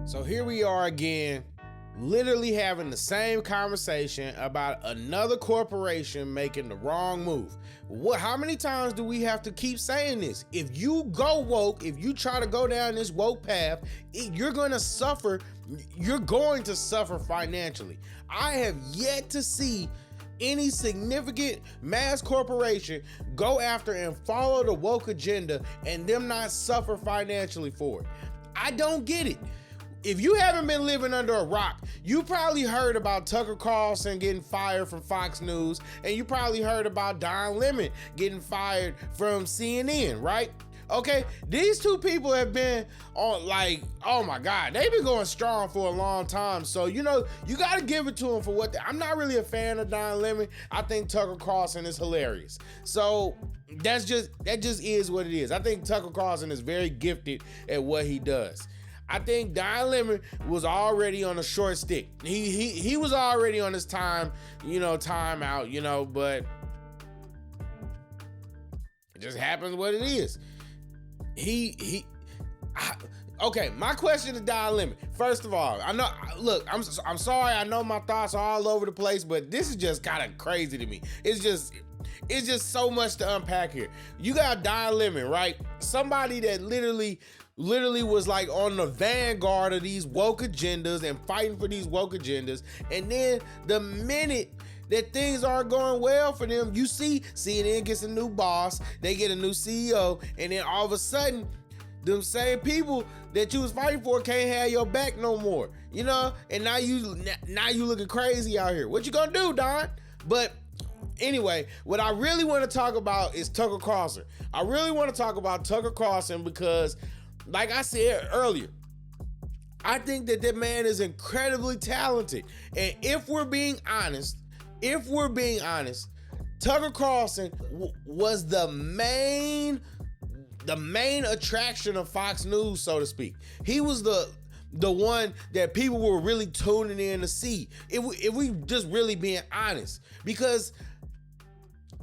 So here we are again, literally having the same conversation about another corporation making the wrong move. How many times do we have to keep saying this? If you go woke, if you try to go down this woke path, you're going to suffer. You're going to suffer financially. I have yet to see any significant mass corporation go after and follow the woke agenda and them not suffer financially for it. I don't get it. If you haven't been living under a rock, you probably heard about Tucker Carlson getting fired from Fox News, and you probably heard about Don Lemon getting fired from CNN, right? Okay, these two people have been on, like, oh my God, they've been going strong for a long time. So, you know, you got to give it to them for what I'm not really a fan of Don Lemon. I think Tucker Carlson is hilarious. So that just is what it is. I think Tucker Carlson is very gifted at what he does. I think Don Lemon was already on a short stick. He was already on his time out, but it just happens what it is. Okay, my question to Don Lemon. First of all, I'm sorry, I know my thoughts are all over the place, but this is just kind of crazy to me. It's just so much to unpack here. You got Don Lemon, right? Somebody that literally was like on the vanguard of these woke agendas and fighting for these woke agendas. And then the minute that things aren't going well for them, you see CNN gets a new boss, they get a new CEO, and then all of a sudden, them same people that you was fighting for can't have your back no more, and now you looking crazy out here. What you gonna do, Don? But anyway, what I really want to talk about is Tucker Carlson. I really want to talk about Tucker Carlson because, like I said earlier, I think that man is incredibly talented. And if we're being honest, Tucker Carlson was the main attraction of Fox News, so to speak. He was the one that people were really tuning in to see. If we just really being honest, because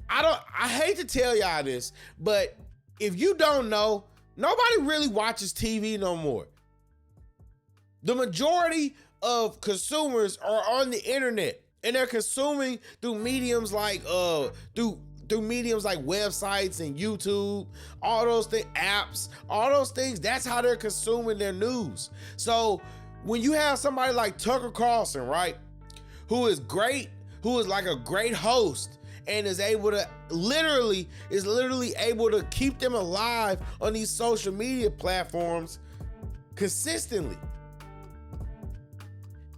I hate to tell y'all this, but if you don't know, nobody really watches TV no more. The majority of consumers are on the internet, and they're consuming through mediums like through mediums like websites and YouTube, all those things, apps, all those things. That's how they're consuming their news. So when you have somebody like Tucker Carlson, right, who is like a great host and is literally able to keep them alive on these social media platforms consistently.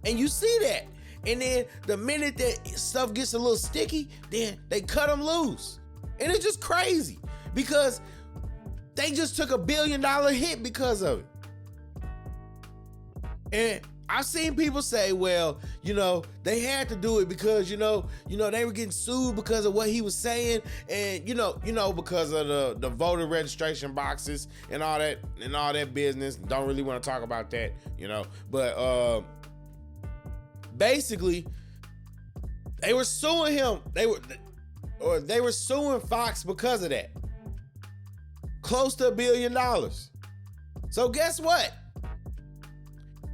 And you see that. And then the minute that stuff gets a little sticky, then they cut them loose. And it's just crazy because they just took $1 billion hit because of it. And I've seen people say, well, they had to do it because, they were getting sued because of what he was saying. And, because of the voter registration boxes and all that business. Don't really want to talk about that, but, basically, they were suing him. They were suing Fox because of that. Close to $1 billion. So guess what?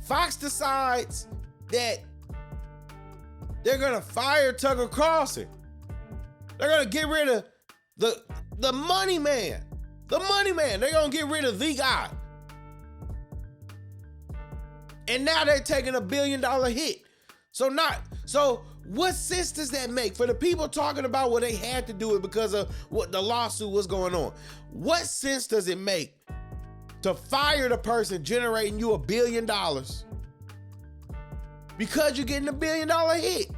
Fox decides that they're gonna fire Tucker Carlson. They're gonna get rid of the money man. The money man. They're gonna get rid of the guy. And now they're taking $1 billion hit. So what sense does that make for the people talking about what they had to do it because of what the lawsuit was going on? What sense does it make to fire the person generating you $1 billion because you're getting $1 billion hit?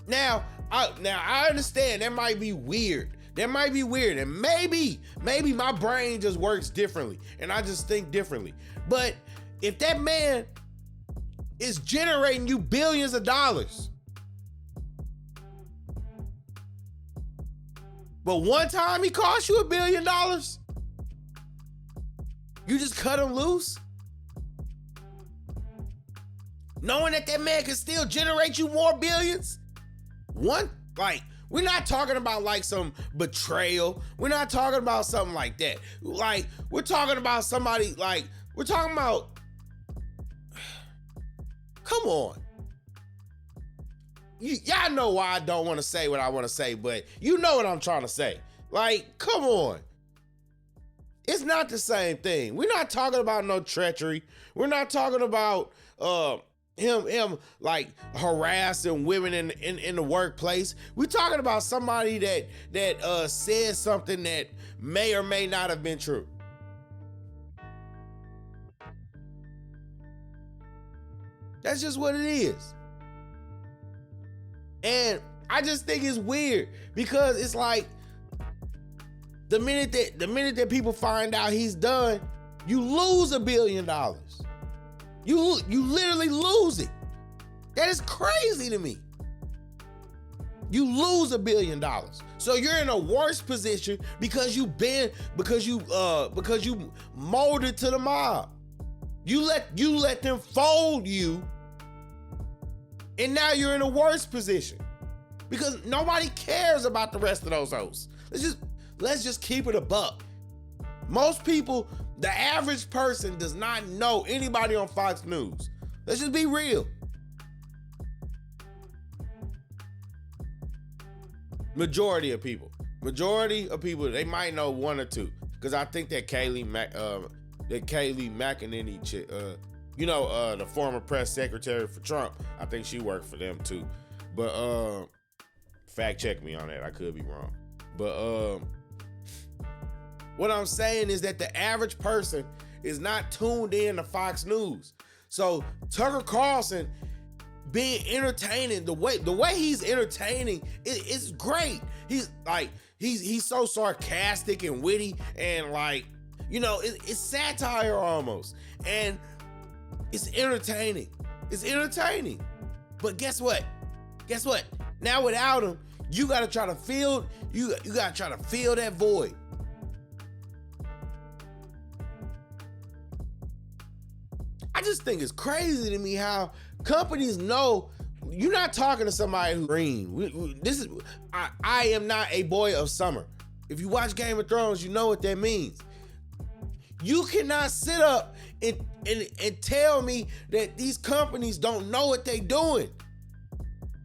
Now I understand that might be weird. And maybe my brain just works differently and I just think differently. But if that man is generating you billions of dollars, but one time he cost you $1 billion, you just cut him loose, knowing that man can still generate you more billions. We're not talking about like some betrayal. We're not talking about something like that. Like, we're talking about somebody, like, we're talking about Come on. Y'all know why I don't want to say what I want to say, but you know what I'm trying to say. Like, come on. It's not the same thing. We're not talking about no treachery. We're not talking about him like harassing women in the workplace. We're talking about somebody that said something that may or may not have been true. That's just what it is. And I just think it's weird because it's like the minute that people find out he's done, you lose $1 billion. You literally lose it. That is crazy to me. You lose $1 billion. So you're in a worse position because you molded to the mob. You let them fold you, and now you're in a worse position because nobody cares about the rest of those hosts. Let's just keep it a buck. Most people, the average person does not know anybody on Fox News. Let's just be real. Majority of people, they might know one or two. Because I think that Kayleigh McEnany chick, the former press secretary for Trump, I think she worked for them too. But fact check me on that. I could be wrong. But what I'm saying is that the average person is not tuned in to Fox News. So Tucker Carlson being entertaining, the way he's entertaining, it's great. He's so sarcastic and witty and like, it's satire almost. And it's entertaining. It's entertaining. But guess what? Now without him, you gotta try to fill that void. I just think it's crazy to me how companies know you're not talking to somebody who's green. I am not a boy of summer. If you watch Game of Thrones, you know what that means. You cannot sit up and tell me that these companies don't know what they're doing.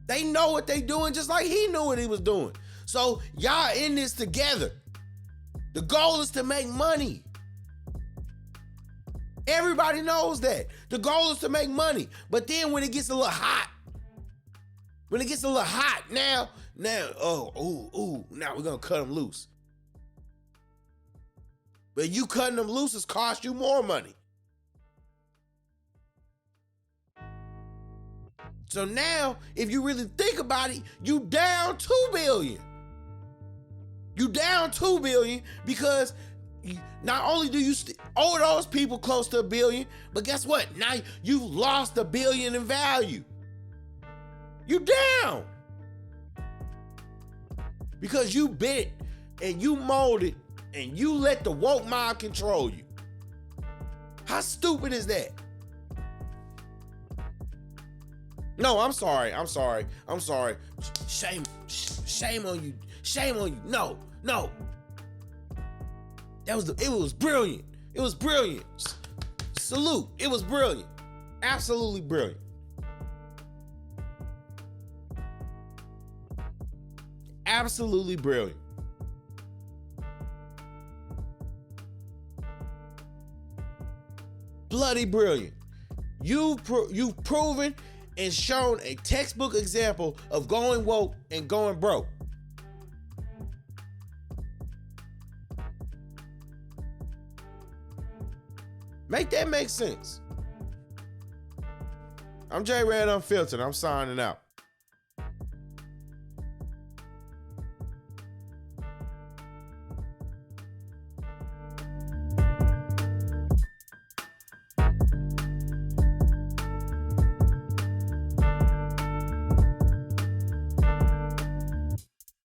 They know what they're doing just like he knew what he was doing. So y'all in this together. The goal is to make money. Everybody knows that. The goal is to make money. But then when it gets a little hot, now we're gonna cut them loose. But you cutting them loose has cost you more money. So now, if you really think about it, you down $2 billion. You down $2 billion because not only do you owe those people close to $1 billion, but guess what? Now you've lost $1 billion in value. You down. Because you bent and you molded and you let the woke mob control you. How stupid is that? No, I'm sorry. Shame on you. No. It was brilliant. It was brilliant. Salute. It was brilliant. Absolutely brilliant. Absolutely brilliant. Bloody brilliant. You've proven and shown a textbook example of going woke and going broke. Make that make sense. I'm JayyRedd Unfiltered. I'm signing out.